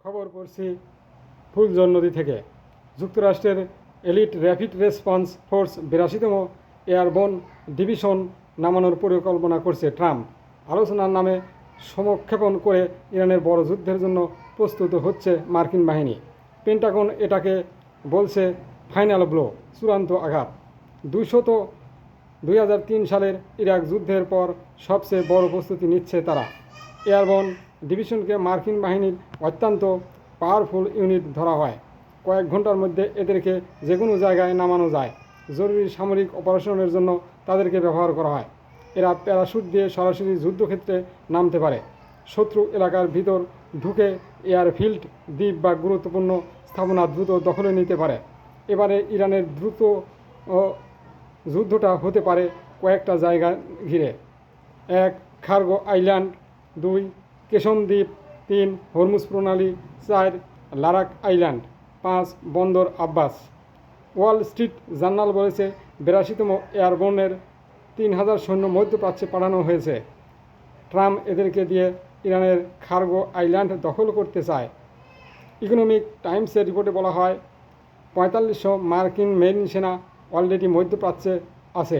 খবর পড়ছি ফুলজর নদী থেকে। যুক্তরাষ্ট্রের এলিট র্যাপিড রেসপন্স ফোর্স 82তম এয়ারবোন ডিভিশন নামানোর পরিকল্পনা করছে ট্রাম্প। আলোচনার নামে সমক্ষেপণ করে ইরানের বড় যুদ্ধের জন্য প্রস্তুত হচ্ছে মার্কিন বাহিনী। পেন্টাগন এটাকে বলছে ফাইনাল ব্লো, চূড়ান্ত আঘাত। 2003 সালের ইরাক যুদ্ধের পর সবচেয়ে বড় প্রস্তুতি নিচ্ছে তারা। এয়ারবোন ডিভিশনকে মার্কিন বাহিনীর অত্যন্ত পাওয়ারফুল ইউনিট ধরা হয়। কয়েক ঘন্টার মধ্যে এদেরকে যে কোনো জায়গায় নামানো যায়। জরুরি সামরিক অপারেশনের জন্য তাদেরকে ব্যবহার করা হয়। এরা প্যারাশুট দিয়ে সরাসরি যুদ্ধক্ষেত্রে নামতে পারে। শত্রু এলাকার ভিতর ঢুকে এয়ারফিল্ড, দ্বীপ বা গুরুত্বপূর্ণ স্থাপনা দ্রুত দখলে নিতে পারে। এবারে ইরানের দ্রুত যুদ্ধটা হতে পারে কয়েকটা জায়গা ঘিরে: 1. খার্গো আইল্যান্ড, 2. কেশম দ্বীপ, 3. হরমুজ প্রণালী, 4. লারাক আইল্যান্ড, 5. বন্দর আব্বাস। ওয়াল স্ট্রিট জার্নাল বলেছে 82তম এয়ারবোনের 3000 সৈন্য মধ্যপ্রাচ্যে পাঠানো হয়েছে। ট্রাম্প এদেরকে দিয়ে ইরানের খার্গো আইল্যান্ড দখল করতে চায়। ইকোনমিক টাইমসের রিপোর্টে বলা হয় 4500 মার্কিন মেরিন সেনা অলরেডি মধ্যপ্রাচ্যে আছে।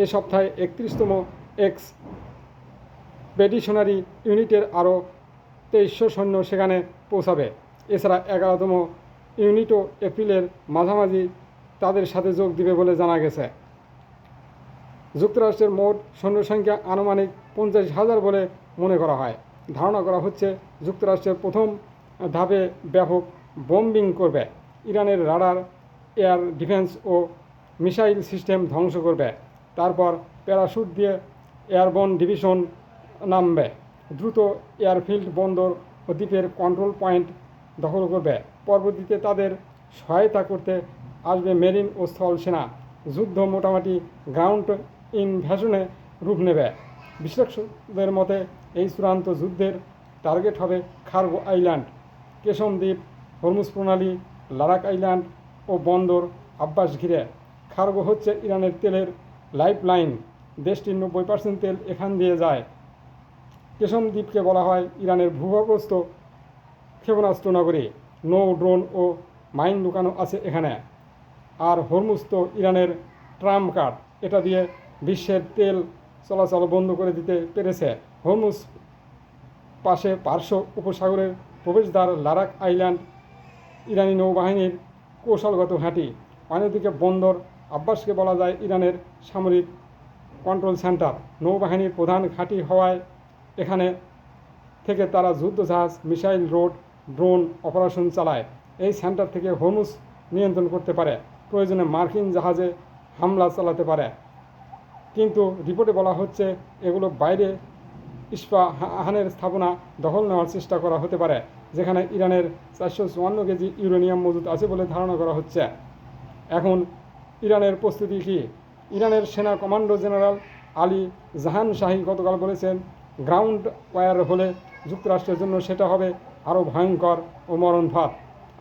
এ সপ্তাহে 31তম এক্সপেডিশনারি ইউনিটের আরও 2300 সৈন্য সেখানে পৌঁছাবে। এছাড়া 11তম ইউনিটও এপ্রিলের মাঝামাঝি তাদের সাথে যোগ দিবে বলে জানা গেছে। যুক্তরাষ্ট্রের মোট সৈন্য সংখ্যা আনুমানিক 50,000 বলে মনে করা হয়। ধারণা করা হচ্ছে যুক্তরাষ্ট্রের প্রথম ধাপে ব্যাপক বোম্বিং করবে। ইরানের রাডার, এয়ার ডিফেন্স ও মিসাইল সিস্টেম ধ্বংস করবে। তারপর প্যারাশুট দিয়ে এয়ারবোন ডিভিশন নামবে। দ্রুত এয়ারফিল্ড, বন্দর ও দ্বীপের কন্ট্রোল পয়েন্ট দখল করবে। পরবর্তীতে তাদের সহায়তা করতে আসবে মেরিন ও স্থল সেনা। যুদ্ধ মোটামুটি গ্রাউন্ড ইনভ্যাশনে রূপ নেবে। বিশ্লেষকদের মতে এই চূড়ান্ত যুদ্ধের টার্গেট হবে খার্গো আইল্যান্ড, কেশম দ্বীপ, হরমুজ প্রণালী, লারাক আইল্যান্ড ও বন্দর আব্বাস ঘিরে। খার্গো হচ্ছে ইরানের তেলের লাইফ লাইন। দেশটির 90% তেল এখান দিয়ে যায়। কেশম দ্বীপকে বলা হয় ইরানের ভূগর্ভস্থ ক্ষেপণাস্ত্র নগরী। নৌ, ড্রোন ও মাইন লুকানো আছে এখানে। আর হরমুজ তো ইরানের ট্রাম্প কার্ড, এটা দিয়ে বিশ্বের তেল চলাচল বন্ধ করে দিতে পেরেছে। হরমুজ পাশে পার্শ্ব উপসাগরের প্রবেশদ্বার। লারাক আইল্যান্ড ইরানি নৌবাহিনীর কৌশলগত ঘাঁটি। অন্যদিকে বন্দর আব্বাসকে বলা যায় ইরানের সামরিক কন্ট্রোল সেন্টার। নৌবাহিনীর প্রধান ঘাঁটি হওয়ায় এখানে থেকে তারা যুদ্ধজাহাজ, মিসাইল, রোড, ড্রোন অপারেশন চালায়। এই সেন্টার থেকে হরমুজ নিয়ন্ত্রণ করতে পারে, প্রয়োজনে মার্কিন জাহাজে হামলা চালাতে পারে। কিন্তু রিপোর্টে বলা হচ্ছে এগুলো বাইরে ইস্পাহানের স্থাপনা দখল নেওয়ার চেষ্টা করা হতে পারে, যেখানে ইরানের 454 কেজি ইউরেনিয়াম মজুদ আছে বলে ধারণা করা হচ্ছে। এখন ইরানের প্রস্তুতি কী? ইরানের সেনা কমান্ডো জেনারেল আলী জাহান শাহী গতকাল বলেছেন, গ্রাউন্ড ওয়ার হলে যুক্তরাষ্ট্রের জন্য সেটা হবে আরও ভয়ঙ্কর ও মরণফাত,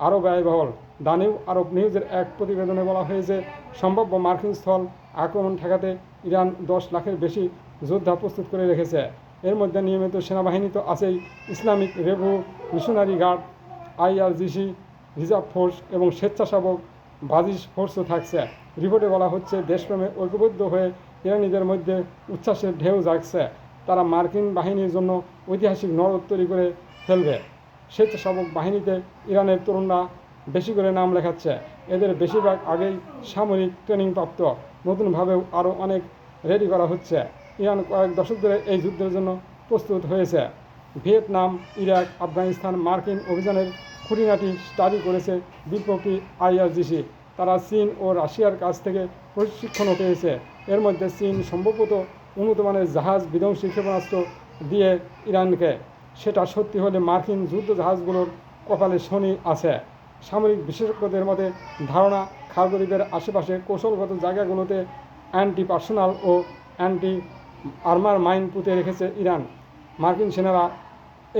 আরও ব্যয়বহুল। দ্য নিউ আরব নিউজের এক প্রতিবেদনে বলা হয়েছে, সম্ভাব্য মার্কিন স্থল আক্রমণ ঠেকাতে ইরান 10 লাখের বেশি যোদ্ধা প্রস্তুত করে রেখেছে। এর মধ্যে নিয়মিত সেনাবাহিনী তো আছেই, Islamic revolutionary guard, IRGC, reserve force এবং স্বেচ্ছাসেবক বাজিশ ফোর্সও থাকছে। রিপোর্টে বলা হচ্ছে দেশপ্রেমে ঐক্যবদ্ধ হয়ে ইরানিদের মধ্যে উচ্ছ্বাসের ঢেউ জাগছে। তারা মার্কিন বাহিনীর জন্য ঐতিহাসিক নরক তৈরি করে ফেলবে। স্বেচ্ছাসেবক বাহিনীতে ইরানের তরুণরা বেশি করে নাম লেখাচ্ছে। এদের বেশিরভাগ আগেই সামরিক ট্রেনিংপ্রাপ্ত। নতুনভাবেও আরও অনেক রেডি করা হচ্ছে। ইরান কয়েক দশক ধরে এই যুদ্ধের জন্য প্রস্তুত হয়েছে। ভিয়েতনাম, ইরাক, আফগানিস্তান মার্কিন অভিযানের খুঁটিনাটি স্টাডি করেছে বিপ্লবী IRGC। তারা চীন ও রাশিয়ার কাছ থেকে প্রশিক্ষণও পেয়েছে। এর মধ্যে চীন সম্ভবত উন্নত মানের জাহাজ, বিধ্বংসী ক্ষেপণাস্ত্র দিয়ে ইরানকে। সেটা সত্যি হলে মার্কিন যুদ্ধ জাহাজগুলোর কপালে শনি আছে। সামরিক বিশেষজ্ঞদের মতে ধারণা, খার্গো দ্বীপের আশেপাশে কৌশলগত জায়গাগুলোতে অ্যান্টি পার্সোনাল ও অ্যান্টি আর্মার মাইন পুঁতে রেখেছে ইরান। মার্কিন সেনারা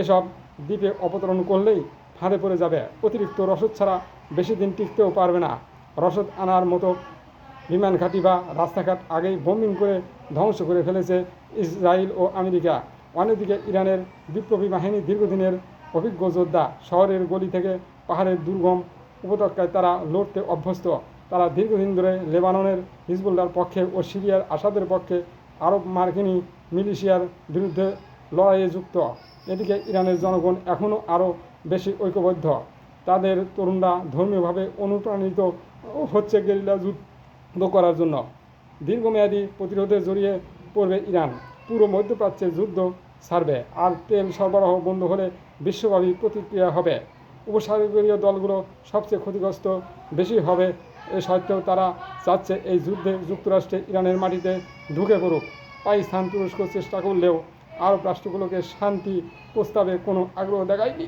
এসব দ্বীপে অবতরণ করলেই ফাঁদে পড়ে যাবে। অতিরিক্ত রসদ ছাড়া বেশি দিন টিকতেও পারবে না। রসদ আনার মতো বিমান ঘাঁটি বা রাস্তাঘাট আগেই বোম্বিং করে ধ্বংস করে ফেলেছে ইসরায়েল ও আমেরিকা। অন্যদিকে ইরানের বিপ্লবী বাহিনী দীর্ঘদিনের অভিজ্ঞ যোদ্ধা। শহরের গলি থেকে পাহাড়ের দুর্গম উপত্যকায় তারা লড়তে অভ্যস্ত। তারা দীর্ঘদিন ধরে লেবাননের হিজবুল্লাহর পক্ষে ও সিরিয়ার আসাদের পক্ষে আরব মার্কিনী মিলিশিয়ার বিরুদ্ধে লড়াইয়ে যুক্ত। এদিকে ইরানের জনগণ এখনও আরও বেশি ঐক্যবদ্ধ। তাদের তরুণরা ধর্মীয়ভাবে অনুপ্রাণিত হচ্ছে গেরিলা যুদ্ধ করার জন্য। দীর্ঘমেয়াদী প্রতিরোধে জড়িয়ে পড়বে ইরান। পুরো মধ্যপ্রাচ্যে যুদ্ধ ছাড়বে, আর তেল সরবরাহ বন্ধ হলে বিশ্বব্যাপী প্রতিক্রিয়া হবে। উপসাগরীয় দলগুলো সবচেয়ে ক্ষতিগ্রস্ত বেশি হবে। এ সত্ত্বেও তারা চাচ্ছে এই যুদ্ধে যুক্তরাষ্ট্রে ইরানের মাটিতে ঢুকে পড়ুক। পাকিস্তান তুরস্ক চেষ্টা করলেও আরব রাষ্ট্রগুলোকে শান্তি প্রস্তাবে কোনো আগ্রহ দেখায়নি।